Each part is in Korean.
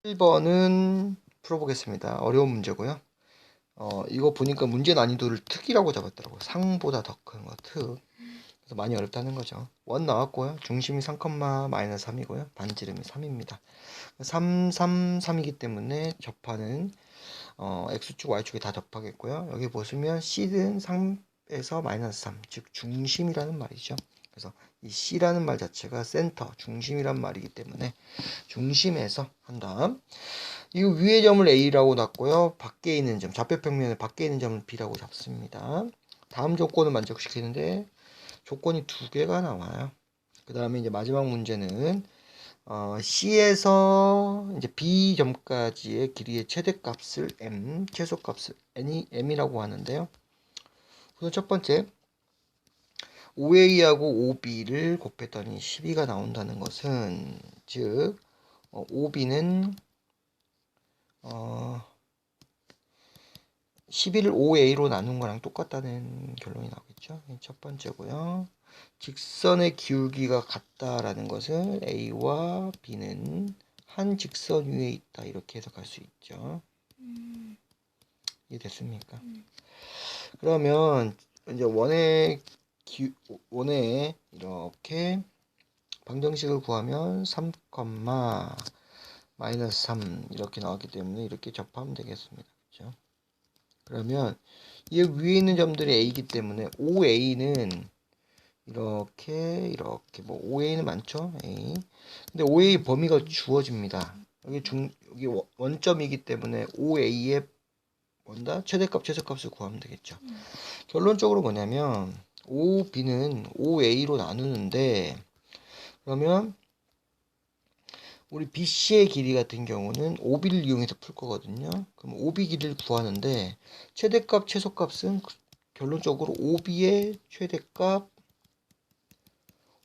1번은 풀어보겠습니다. 어려운 문제고요. 이거 보니까 문제 난이도를 특이라고 잡았더라고요. 상보다 더 큰 거, 특. 그래서 많이 어렵다는 거죠. 원 나왔고요. 중심이 3,-3이고요. 반지름이 3입니다. 3, 3, 3이기 때문에 접하는 X축, Y축이 다 접하겠고요. 여기 보시면 C는 3에서 -3, 즉 중심이라는 말이죠. 그래서 이 C라는 말 자체가 센터, 중심이란 말이기 때문에 중심에서 한 다음 이 위의 점을 A라고 놨고요. 밖에 있는 점, 좌표평면의 밖에 있는 점을 B라고 잡습니다. 다음 조건을 만족시키는데 조건이 두 개가 나와요. 그 다음에 이제 마지막 문제는 C에서 이제 B 점까지의 길이의 최대값을 M, 최소값을 M이라고 하는데요. 우선 첫 번째, OA하고 OB를 곱했더니 12가 나온다는 것은, 즉, OB는 12를 OA로 나눈 거랑 똑같다는 결론이 나오겠죠. 첫 번째고요. 직선의 기울기가 같다라는 것은 A와 B는 한 직선 위에 있다, 이렇게 해석할 수 있죠. 이해됐습니까? 그러면 이제 원의 이렇게 방정식을 구하면 3, -3 이렇게 나왔기 때문에 이렇게 접하면 되겠습니다. 그렇죠? 그러면 이 위에 있는 점들이 A이기 때문에 OA는 이렇게 뭐 OA는 많죠? A. 근데 OA 범위가 주어집니다. 여기 원점이기 때문에 OA의 최대값, 최소값을 구하면 되겠죠. 결론적으로 뭐냐면 OB는 OA로 나누는데, 그러면 우리 BC의 길이 같은 경우는 OB를 이용해서 풀 거거든요. 그럼 OB 길이를 구하는데 최대값, 최소값은 결론적으로 OB의 최대값,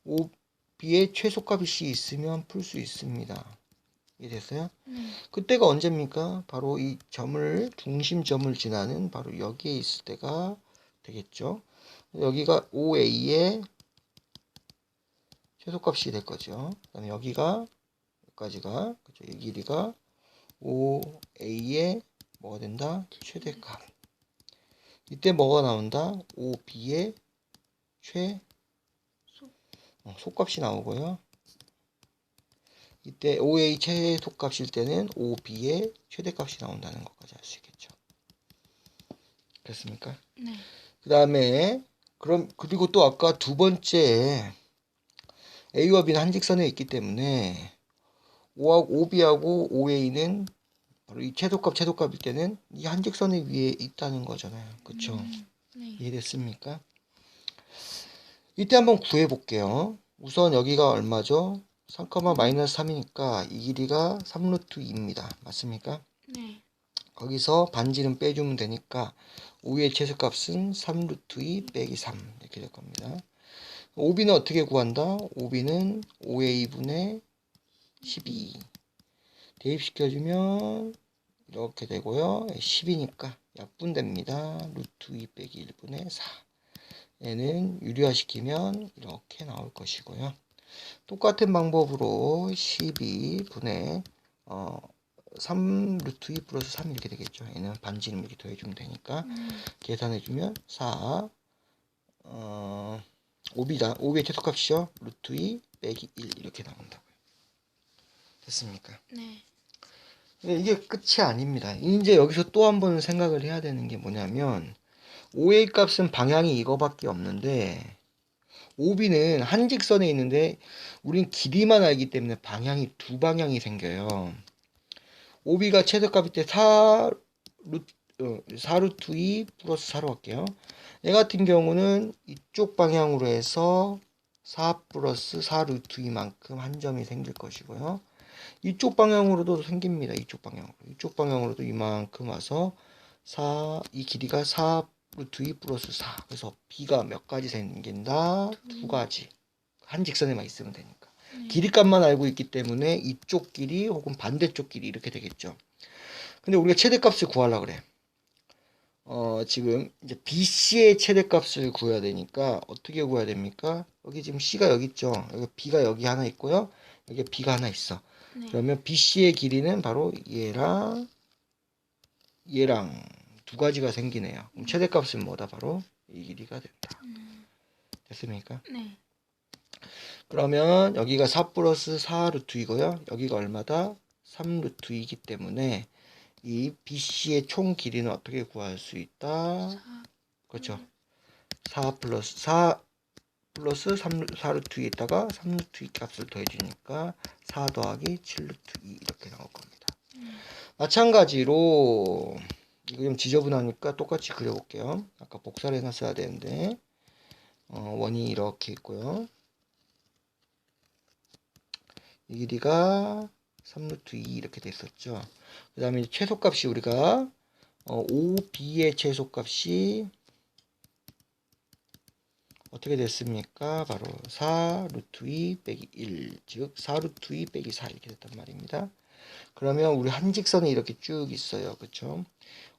OB의 최소값이 있으면 풀 수 있습니다. 이해됐어요? 그때가 언제입니까? 바로 이 중심점을 지나는 바로 여기에 있을 때가 되겠죠. 여기가 OA의 최소값이 될 거죠. 그 다음에 여기까지가, 그죠? 이 길이가 OA의 뭐가 된다? 최대값. 이때 뭐가 나온다? OB의 소값이 나오고요. 이때 OA 최소값일 때는 OB의 최대값이 나온다는 것까지 알 수 있겠죠. 그렇습니까? 네. 그 다음에 그리고 또 아까 두 번째 A와 B는 한 직선에 있기 때문에 OB하고 OA는 바로 이 최소값일 때는 이 한 직선 위에 있다는 거잖아요. 그쵸? 네. 이해됐습니까? 이때 한번 구해 볼게요. 우선 여기가 얼마죠? 3, -3이니까 이 길이가 3루트 2입니다. 맞습니까? 네. 거기서 반지름 빼주면 되니까 5의 최소값은 3루트 2 빼기 3 이렇게 될 겁니다. OB는 어떻게 구한다? OB는 5A분의 12 대입시켜주면 이렇게 되고요. 10이니까 약분됩니다. 루트 2 빼기 1분의 4. 얘는 유리화시키면 이렇게 나올 것이고요. 똑같은 방법으로 12분의 3 루트 2 플러스 3 이렇게 되겠죠. 얘는 반지름 이렇게 더해주면 되니까 계산해주면 4 5의 최소값이죠. 루트 2 빼기 1 이렇게 나온다고요. 됐습니까? 네. 근데 이게 끝이 아닙니다. 이제 여기서 또 한 번 생각을 해야 되는 게 뭐냐면 OA 값은 방향이 이거밖에 없는데 OB는 한 직선에 있는데 우린 길이만 알기 때문에 방향이 두 방향이 생겨요. OB가 최소값일 때 4루트 2 플러스 4로 할게요. 얘 같은 경우는 이쪽 방향으로 해서 4 플러스 4 루트 2만큼 한 점이 생길 것이고요. 이쪽 방향으로도 생깁니다. 이쪽 방향으로도 이만큼 와서 이 길이가 4 루트 2 플러스 4. 그래서 B가 몇 가지 생긴다? 두 가지. 한 직선에만 있으면 되니까. 길이값만 알고 있기 때문에 이쪽 길이 혹은 반대쪽 길이 이렇게 되겠죠. 근데 우리가 최대값을 구하려고 그래. 지금 이제 BC의 최대값을 구해야 되니까 어떻게 구해야 됩니까? 여기 지금 C가 여기 있죠. 여기 B가 여기 하나 있고요. 여기 B가 하나 있어. 네. 그러면 BC의 길이는 바로 얘랑 두 가지가 생기네요. 그럼 최대값은 뭐다? 바로 이 길이가 된다. 됐습니까? 네. 그러면 여기가 4 플러스 4 루트 이고요. 여기가 얼마다? 3 루트 이기 때문에 이 BC의 총 길이는 어떻게 구할 수 있다? 4 그렇죠. 4 플러스 4 플러스 4 루트 2에다가 3 루트 2 값을 더해주니까 4 더하기 7 루트 2 이렇게 나올 겁니다. 마찬가지로 이거 좀 지저분하니까 똑같이 그려볼게요. 아까 복사를 해놨어야 되는데 원이 이렇게 있고요. 이 길이가 3 루트 2 이렇게 됐었죠. 그 다음에 최소값이 우리가 5b의 최소값이 어떻게 됐습니까? 바로 4 루트 2 빼기 1, 즉 4 루트 2 빼기 4 이렇게 됐단 말입니다. 그러면 우리 한 직선이 이렇게 쭉 있어요. 그쵸?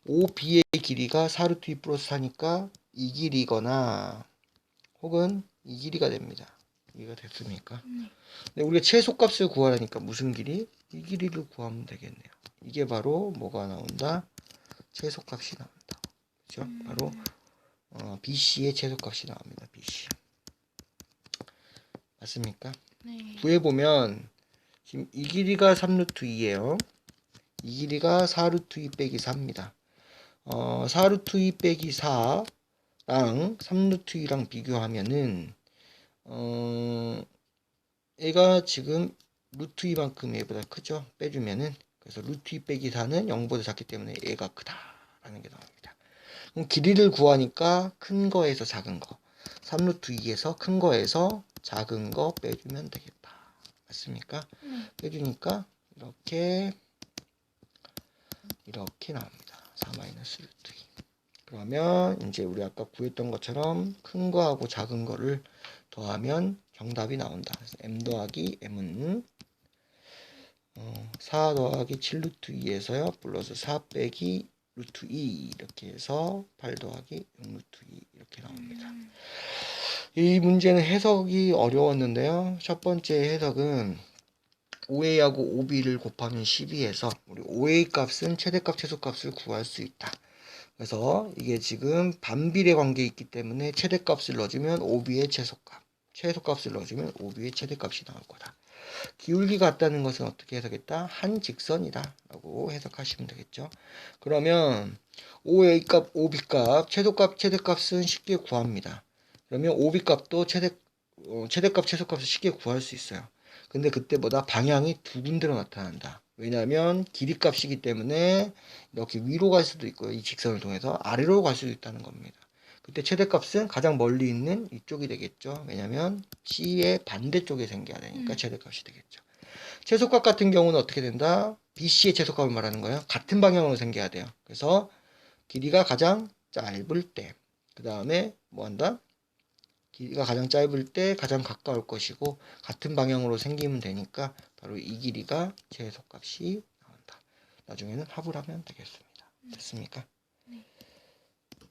5b의 길이가 4 루트 2 플러스 4니까 이 길이거나 혹은 이 길이가 됩니다. 이해가 됐습니까? 근데 우리가 최소값을 구하려니까 무슨 길이? 이 길이를 구하면 되겠네요. 이게 바로 뭐가 나온다? 최소값이 나온다. 그죠? 바로 BC의 최소값이 나옵니다. BC. 맞습니까? 네. 구해보면 지금 이 길이가 3루트 2예요. 이 길이가 4루트 2 빼기 4입니다. 4루트 2 빼기 4랑 3루트 2랑 비교하면은 얘가 지금 루트 2만큼 얘보다 크죠? 빼주면은 그래서 루트 2 빼기 4는 0보다 작기 때문에 얘가 크다라는 게 나옵니다. 그럼 길이를 구하니까 큰 거에서 작은 거 3루트 2에서 큰 거에서 작은 거 빼주면 되겠다. 맞습니까? 빼주니까 이렇게 나옵니다. 4 마이너스 루트 2. 그러면 이제 우리 아까 구했던 것처럼 큰 거하고 작은 거를 더하면 정답이 나온다. 그래서 m 더하기 m은 4 더하기 7 루트 2에서요. 플러스 4 빼기 루트 2 이렇게 해서 8 더하기 6 루트 2 이렇게 나옵니다. 이 문제는 해석이 어려웠는데요. 첫 번째 해석은 5a하고 5b를 곱하면 12에서 우리 5a 값은 최대값 최소값을 구할 수 있다. 그래서 이게 지금 반비례 관계에 있기 때문에 최대값을 넣어주면 5b의 최소값, 최소값을 넣어주면 5b의 최대값이 나올 거다. 기울기 같다는 것은 어떻게 해석했다? 한 직선이다 라고 해석하시면 되겠죠. 그러면 5a 값, 5b 값, 최소값, 최대값은 쉽게 구합니다. 그러면 5b 값도 최대값, 최소값을 쉽게 구할 수 있어요. 근데 그때보다 방향이 두 군데로 나타난다. 왜냐하면 길이 값이기 때문에 이렇게 위로 갈 수도 있고요. 이 직선을 통해서 아래로 갈 수도 있다는 겁니다. 그때 최대값은 가장 멀리 있는 이쪽이 되겠죠. 왜냐하면 C의 반대쪽에 생겨야 되니까 최대값이 되겠죠. 최소값 같은 경우는 어떻게 된다? BC의 최소값을 말하는 거예요. 같은 방향으로 생겨야 돼요. 그래서 길이가 가장 짧을 때, 그 다음에 뭐 한다? 길이가 가장 짧을 때 가장 가까울 것이고 같은 방향으로 생기면 되니까 바로 이 길이가 최소값이 나온다. 나중에는 합을 하면 되겠습니다. 됐습니까?